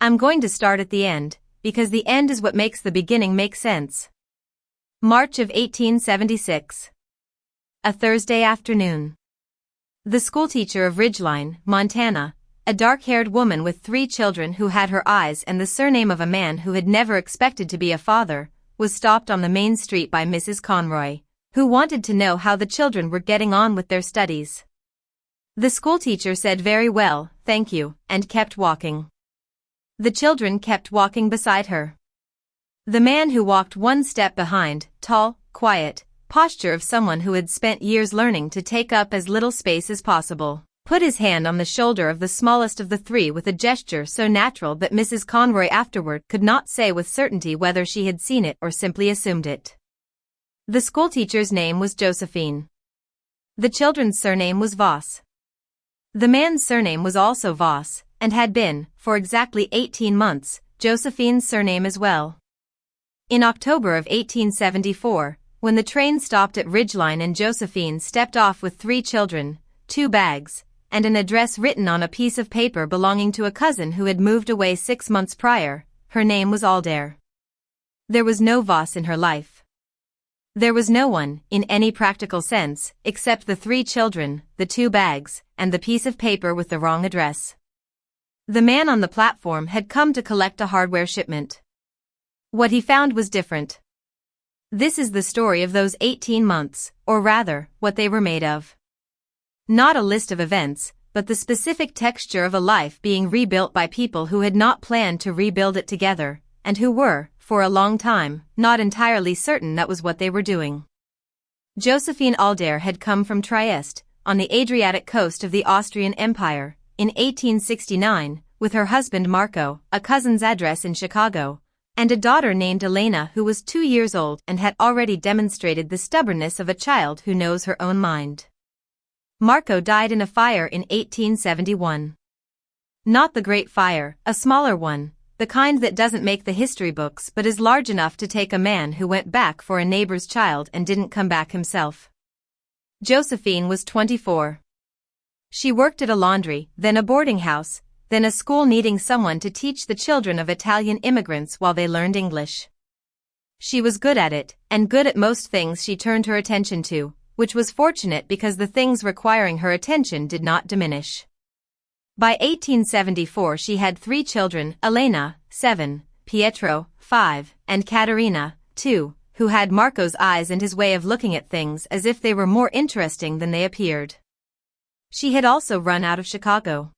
I'm going to start at the end, because the end is what makes the beginning make sense. March of 1876. A Thursday afternoon. The schoolteacher of Ridgeline, Montana, a dark-haired woman with 3 children who had her eyes and the surname of a man who had never expected to be a father, was stopped on the main street by Mrs. Conroy, who wanted to know how the children were getting on with their studies. The schoolteacher said very well, thank you, and kept walking. The children kept walking beside her. The man who walked one step behind, tall, quiet, posture of someone who had spent years learning to take up as little space as possible, put his hand on the shoulder of the smallest of the 3 with a gesture so natural that Mrs. Conroy afterward could not say with certainty whether she had seen it or simply assumed it. The schoolteacher's name was Josephine. The children's surname was Voss. The man's surname was also Voss, and had been, for exactly 18 months, Josephine's surname as well. In October of 1874, when the train stopped at Ridgeline and Josephine stepped off with 3 children, 2 bags, and an address written on a piece of paper belonging to a cousin who had moved away 6 months prior, her name was Aldare. There was no Voss in her life. There was no one, in any practical sense, except the 3 children, the 2 bags, and the piece of paper with the wrong address. The man on the platform had come to collect a hardware shipment. What he found was different. This is the story of those 18 months, or rather, what they were made of. Not a list of events, but the specific texture of a life being rebuilt by people who had not planned to rebuild it together, and who were, for a long time, not entirely certain that was what they were doing. Josephine Aldare had come from Trieste, on the Adriatic coast of the Austrian Empire, in 1869, with her husband Marco, a cousin's address in Chicago, and a daughter named Elena who was 2 years old and had already demonstrated the stubbornness of a child who knows her own mind. Marco died in a fire in 1871. Not the Great Fire, a smaller one, the kind that doesn't make the history books but is large enough to take a man who went back for a neighbor's child and didn't come back himself. Josephine was 24. She worked at a laundry, then a boarding house, then a school needing someone to teach the children of Italian immigrants while they learned English. She was good at it, and good at most things she turned her attention to, which was fortunate because the things requiring her attention did not diminish. By 1874 she had 3 children, Elena, 7, Pietro, 5, and Caterina, 2, who had Marco's eyes and his way of looking at things as if they were more interesting than they appeared. She had also run out of Chicago.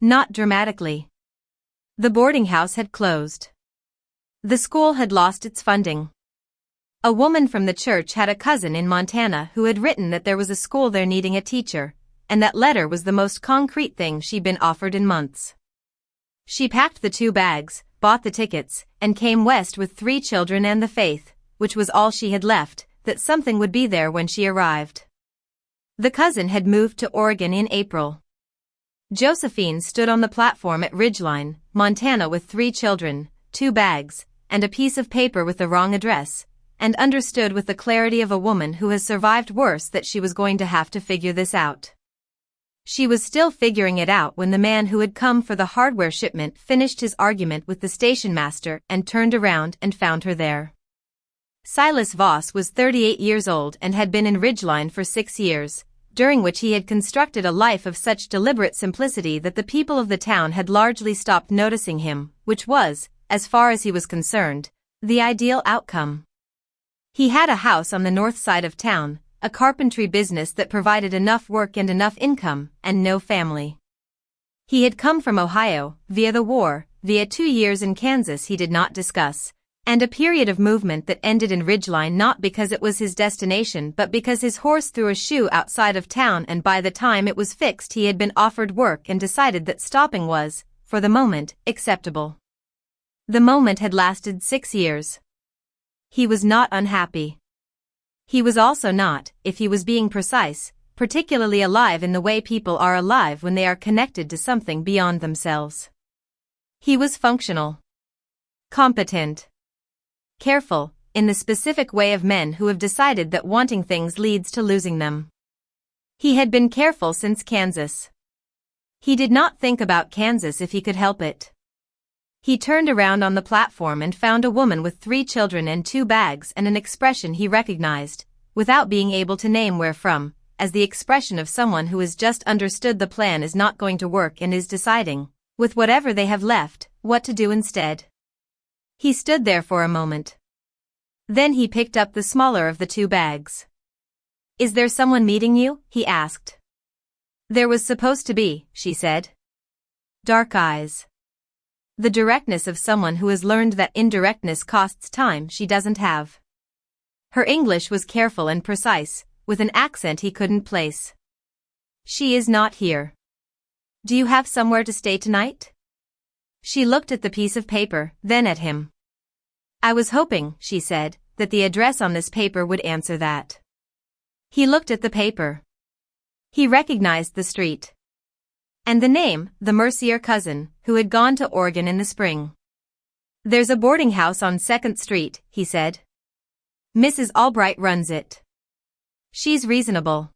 Not dramatically. The boarding house had closed. The school had lost its funding. A woman from the church had a cousin in Montana who had written that there was a school there needing a teacher, and that letter was the most concrete thing she'd been offered in months. She packed the 2 bags, bought the tickets, and came west with 3 children and the faith, which was all she had left, that something would be there when she arrived. The cousin had moved to Oregon in April. Josephine stood on the platform at Ridgeline, Montana with 3 children, 2 bags, and a piece of paper with the wrong address, and understood with the clarity of a woman who has survived worse that she was going to have to figure this out. She was still figuring it out when the man who had come for the hardware shipment finished his argument with the station master and turned around and found her there. Silas Voss was 38 years old and had been in Ridgeline for 6 years, during which he had constructed a life of such deliberate simplicity that the people of the town had largely stopped noticing him, which was, as far as he was concerned, the ideal outcome. He had a house on the north side of town, a carpentry business that provided enough work and enough income, and no family. He had come from Ohio, via the war, via 2 years in Kansas he did not discuss, and a period of movement that ended in Ridgeline not because it was his destination but because his horse threw a shoe outside of town, and by the time it was fixed he had been offered work and decided that stopping was, for the moment, acceptable. The moment had lasted 6 years. He was not unhappy. He was also not, if he was being precise, particularly alive in the way people are alive when they are connected to something beyond themselves. He was functional. Competent. Careful, in the specific way of men who have decided that wanting things leads to losing them. He had been careful since Kansas. He did not think about Kansas if he could help it. He turned around on the platform and found a woman with 3 children and 2 bags and an expression he recognized, without being able to name where from, as the expression of someone who has just understood the plan is not going to work and is deciding, with whatever they have left, what to do instead. He stood there for a moment. Then he picked up the smaller of the 2 bags. "Is there someone meeting you?" he asked. "There was supposed to be," she said. Dark eyes. The directness of someone who has learned that indirectness costs time she doesn't have. Her English was careful and precise, with an accent he couldn't place. "She is not here. Do you have somewhere to stay tonight?" She looked at the piece of paper, then at him. "I was hoping," she said, "that the address on this paper would answer that." He looked at the paper. He recognized the street. And the name, the Mercier cousin, who had gone to Oregon in the spring. "There's a boarding house on 2nd Street, he said. "Mrs. Albright runs it. She's reasonable."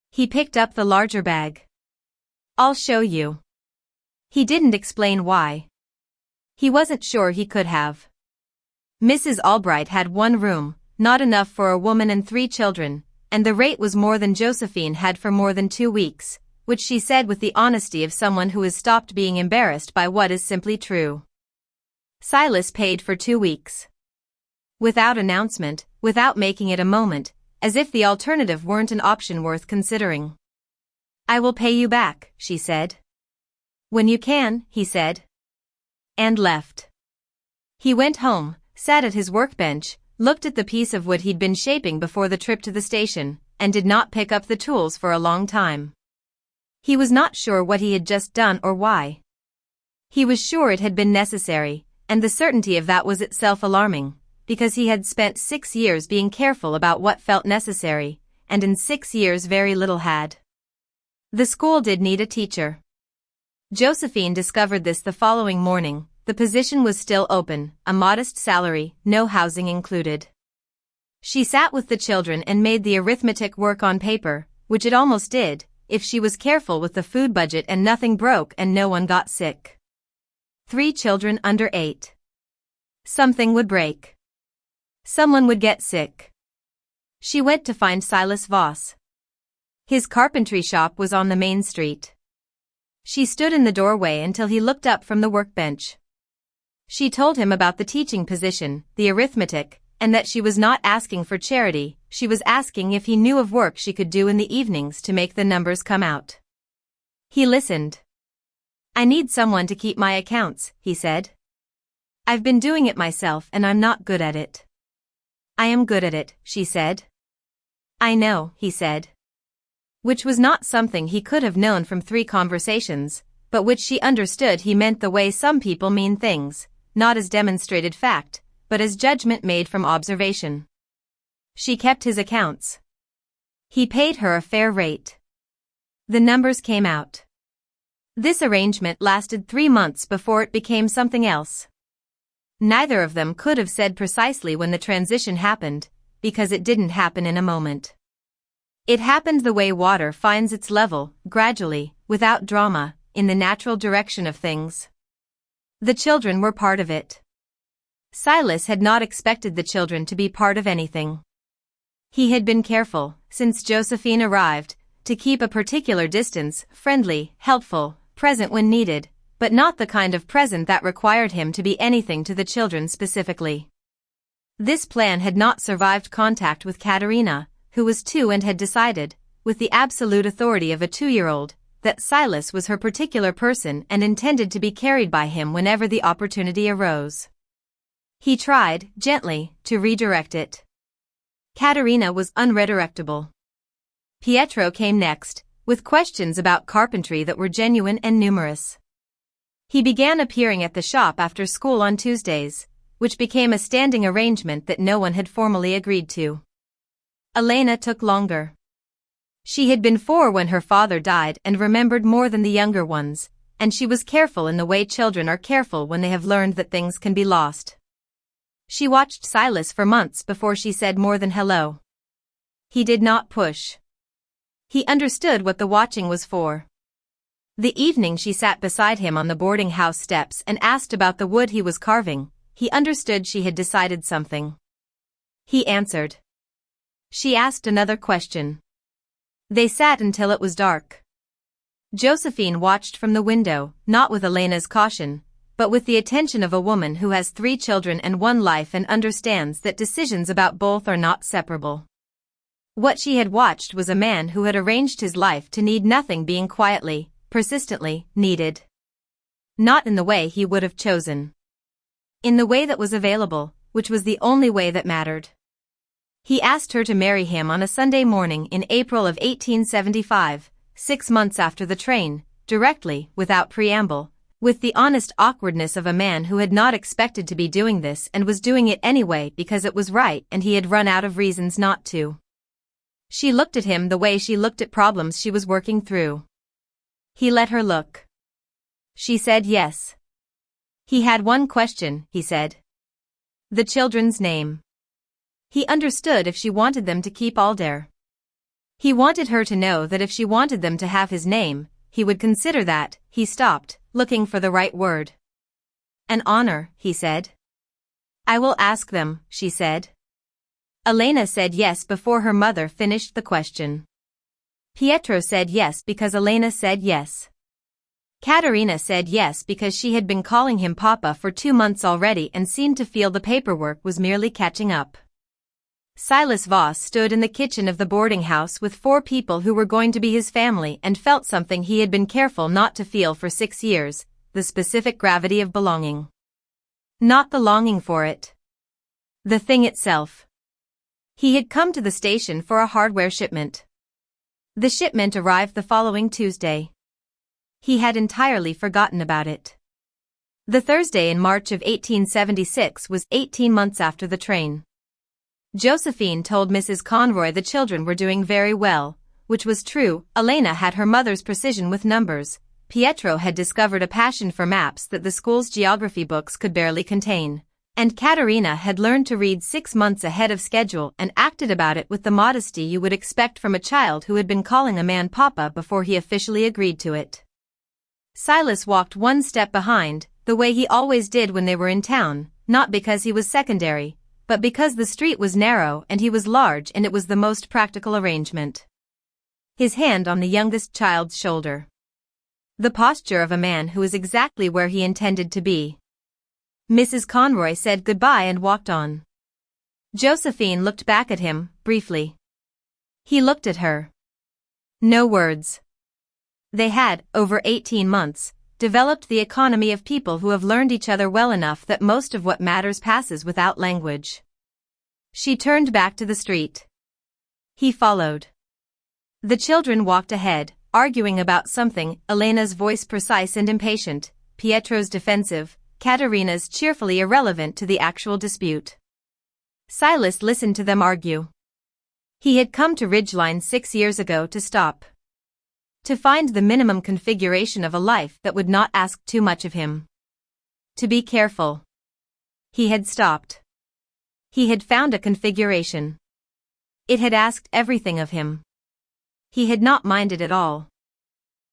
He picked up the larger bag. "I'll show you." He didn't explain why. He wasn't sure he could have. Mrs. Albright had 1 room, not enough for a woman and 3 children, and the rate was more than Josephine had for more than 2 weeks. Which she said with the honesty of someone who has stopped being embarrassed by what is simply true. Silas paid for 2 weeks. Without announcement, without making it a moment, as if the alternative weren't an option worth considering. "I will pay you back," she said. "When you can," he said. And left. He went home, sat at his workbench, looked at the piece of wood he'd been shaping before the trip to the station, and did not pick up the tools for a long time. He was not sure what he had just done or why. He was sure it had been necessary, and the certainty of that was itself alarming, because he had spent 6 years being careful about what felt necessary, and in 6 years very little had. The school did need a teacher. Josephine discovered this the following morning. The position was still open, a modest salary, no housing included. She sat with the children and made the arithmetic work on paper, which it almost did, if she was careful with the food budget and nothing broke and no one got sick. 3 children under 8. Something would break. Someone would get sick. She went to find Silas Voss. His carpentry shop was on the main street. She stood in the doorway until he looked up from the workbench. She told him about the teaching position, the arithmetic, and that she was not asking for charity, she was asking if he knew of work she could do in the evenings to make the numbers come out. He listened. "I need someone to keep my accounts," he said. "I've been doing it myself and I'm not good at it." "I am good at it," she said. "I know," he said. Which was not something he could have known from 3 conversations, but which she understood he meant the way some people mean things, not as demonstrated fact, but as judgment made from observation. She kept his accounts. He paid her a fair rate. The numbers came out. This arrangement lasted 3 months before it became something else. Neither of them could have said precisely when the transition happened, because it didn't happen in a moment. It happened the way water finds its level, gradually, without drama, in the natural direction of things. The children were part of it. Silas had not expected the children to be part of anything. He had been careful, since Josephine arrived, to keep a particular distance, friendly, helpful, present when needed, but not the kind of present that required him to be anything to the children specifically. This plan had not survived contact with Katerina, who was 2 and had decided, with the absolute authority of a 2-year-old, that Silas was her particular person and intended to be carried by him whenever the opportunity arose. He tried, gently, to redirect it. Katerina was unredirectable. Pietro came next, with questions about carpentry that were genuine and numerous. He began appearing at the shop after school on Tuesdays, which became a standing arrangement that no one had formally agreed to. Elena took longer. She had been 4 when her father died and remembered more than the younger ones, and she was careful in the way children are careful when they have learned that things can be lost. She watched Silas for months before she said more than hello. He did not push. He understood what the watching was for. The evening she sat beside him on the boarding house steps and asked about the wood he was carving, he understood she had decided something. He answered. She asked another question. They sat until it was dark. Josephine watched from the window, not with Elena's caution, but with the attention of a woman who has 3 children and 1 life and understands that decisions about both are not separable. What she had watched was a man who had arranged his life to need nothing being quietly, persistently, needed. Not in the way he would have chosen. In the way that was available, which was the only way that mattered. He asked her to marry him on a Sunday morning in April of 1875, 6 months after the train, directly, without preamble, with the honest awkwardness of a man who had not expected to be doing this and was doing it anyway because it was right and he had run out of reasons not to. She looked at him the way she looked at problems she was working through. He let her look. She said yes. He had one question, he said. The children's name. He understood if she wanted them to keep Aldare. He wanted her to know that if she wanted them to have his name, he would consider that. He stopped, looking for the right word. An honor, he said. I will ask them, she said. Elena said yes before her mother finished the question. Pietro said yes because Elena said yes. Caterina said yes because she had been calling him Papa for 2 months already and seemed to feel the paperwork was merely catching up. Silas Voss stood in the kitchen of the boarding house with 4 people who were going to be his family and felt something he had been careful not to feel for 6 years, the specific gravity of belonging. Not the longing for it. The thing itself. He had come to the station for a hardware shipment. The shipment arrived the following Tuesday. He had entirely forgotten about it. The Thursday in March of 1876 was 18 months after the train. Josephine told Mrs. Conroy the children were doing very well, which was true. Elena had her mother's precision with numbers. Pietro had discovered a passion for maps that the school's geography books could barely contain. And Caterina had learned to read 6 months ahead of schedule and acted about it with the modesty you would expect from a child who had been calling a man Papa before he officially agreed to it. Silas walked 1 step behind, the way he always did when they were in town, not because he was secondary, but because the street was narrow and he was large and it was the most practical arrangement. His hand on the youngest child's shoulder. The posture of a man who is exactly where he intended to be. Mrs. Conroy said goodbye and walked on. Josephine looked back at him, briefly. He looked at her. No words. They had, over 18 months, developed the economy of people who have learned each other well enough that most of what matters passes without language. She turned back to the street. He followed. The children walked ahead, arguing about something, Elena's voice precise and impatient, Pietro's defensive, Caterina's cheerfully irrelevant to the actual dispute. Silas listened to them argue. He had come to Ridgeline 6 years ago to stop. To find the minimum configuration of a life that would not ask too much of him. To be careful. He had stopped. He had found a configuration. It had asked everything of him. He had not minded at all.